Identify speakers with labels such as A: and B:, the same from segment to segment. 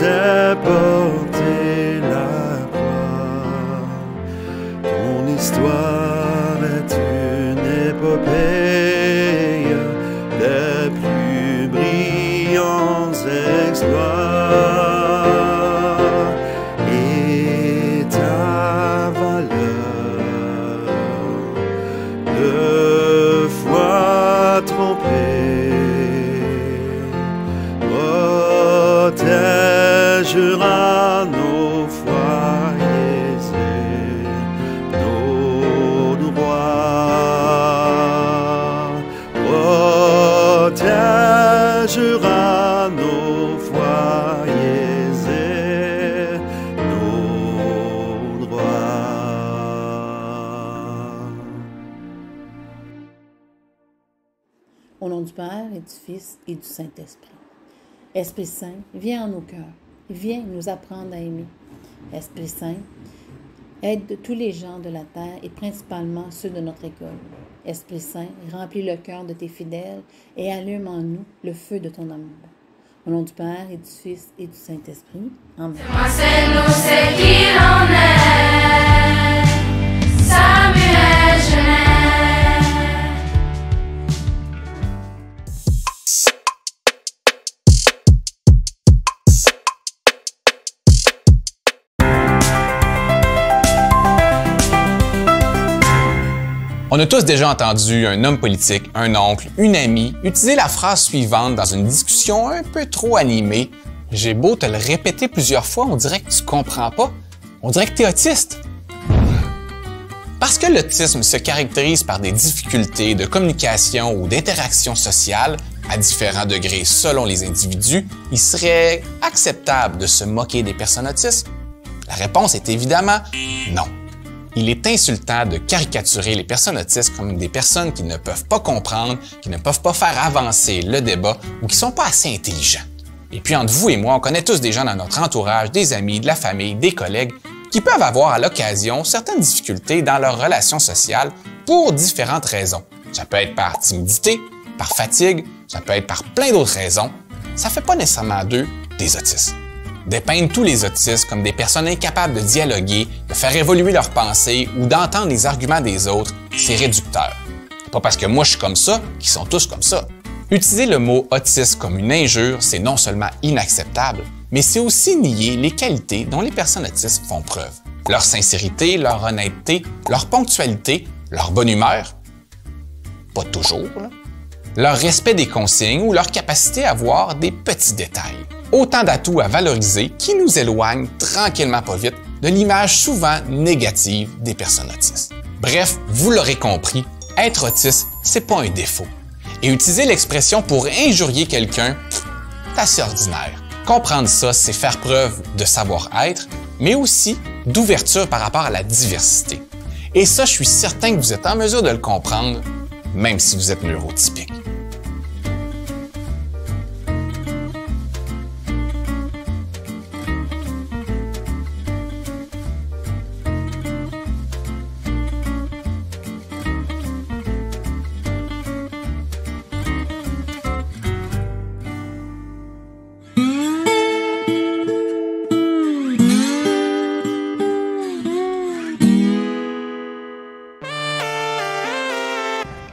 A: a porté la croix. Ton histoire est une épopée, les plus brillants exploits, et ta valeur deux fois trompée protégera nos foyers et nos droits, protégera nos foyers et nos droits.
B: Au nom du Père et du Fils et du Saint-Esprit. Esprit Saint, viens en nos cœurs. Viens nous apprendre à aimer. Esprit Saint, aide tous les gens de la terre et principalement ceux de notre école. Esprit Saint, remplis le cœur de tes fidèles et allume en nous le feu de ton amour. Au nom du Père et du Fils et du Saint-Esprit. Amen.
C: Moi, c'est nous, c'est qui l'on est. Samuel Genest.
D: On a tous déjà entendu un homme politique, un oncle, une amie utiliser la phrase suivante dans une discussion un peu trop animée. J'ai beau te le répéter plusieurs fois, on dirait que tu comprends pas. On dirait que tu es autiste. Parce que l'autisme se caractérise par des difficultés de communication ou d'interaction sociale à différents degrés selon les individus, il serait acceptable de se moquer des personnes autistes? La réponse est évidemment non. Il est insultant de caricaturer les personnes autistes comme des personnes qui ne peuvent pas comprendre, qui ne peuvent pas faire avancer le débat ou qui ne sont pas assez intelligents. Et puis entre vous et moi, on connaît tous des gens dans notre entourage, des amis, de la famille, des collègues, qui peuvent avoir à l'occasion certaines difficultés dans leurs relations sociales pour différentes raisons. Ça peut être par timidité, par fatigue, ça peut être par plein d'autres raisons. Ça ne fait pas nécessairement d'eux des autistes. Dépeindre tous les autistes comme des personnes incapables de dialoguer, de faire évoluer leurs pensées ou d'entendre les arguments des autres, c'est réducteur. Pas parce que moi je suis comme ça qu'ils sont tous comme ça. Utiliser le mot autiste comme une injure, c'est non seulement inacceptable, mais c'est aussi nier les qualités dont les personnes autistes font preuve. Leur sincérité, leur honnêteté, leur ponctualité, leur bonne humeur. Pas toujours, là. Leur respect des consignes ou leur capacité à voir des petits détails. Autant d'atouts à valoriser qui nous éloignent tranquillement pas vite de l'image souvent négative des personnes autistes. Bref, vous l'aurez compris, être autiste, c'est pas un défaut. Et utiliser l'expression pour injurier quelqu'un, c'est assez ordinaire. Comprendre ça, c'est faire preuve de savoir-être, mais aussi d'ouverture par rapport à la diversité. Et ça, je suis certain que vous êtes en mesure de le comprendre, même si vous êtes neurotypique.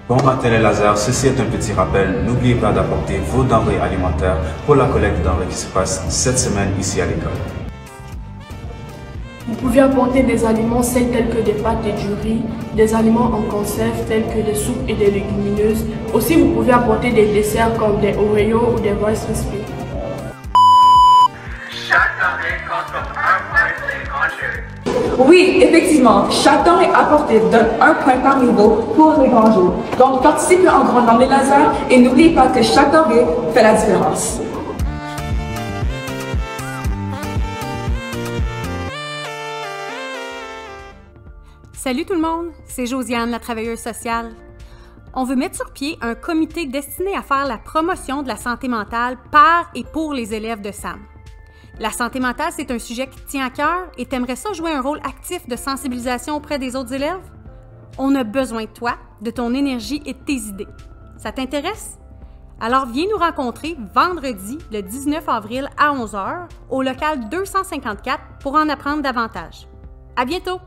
E: Bon matin les lasers, ceci est un petit rappel. N'oubliez pas d'apporter vos denrées alimentaires pour la collecte de denrées qui se passe cette semaine ici à l'école.
F: Vous pouvez apporter des aliments secs tels que des pâtes et du riz, des aliments en conserve tels que des soupes et des légumineuses. Aussi, vous pouvez apporter des desserts comme des Oreos ou des Rice Krispies.
G: Chaque denrée compte comme un point pour les grands jeux.
H: Oui, effectivement, chaque denrée apportée donne un point par niveau pour les grands jeux. Donc, participez en grand dans les lasers et n'oubliez pas que chaque denrée fait la différence.
I: Salut tout le monde, c'est Josiane, la travailleuse sociale. On veut mettre sur pied un comité destiné à faire la promotion de la santé mentale par et pour les élèves de SAM. La santé mentale, c'est un sujet qui te tient à cœur et t'aimerais ça jouer un rôle actif de sensibilisation auprès des autres élèves? On a besoin de toi, de ton énergie et de tes idées. Ça t'intéresse? Alors viens nous rencontrer vendredi le 19 avril à 11h au local 254 pour en apprendre davantage. À bientôt!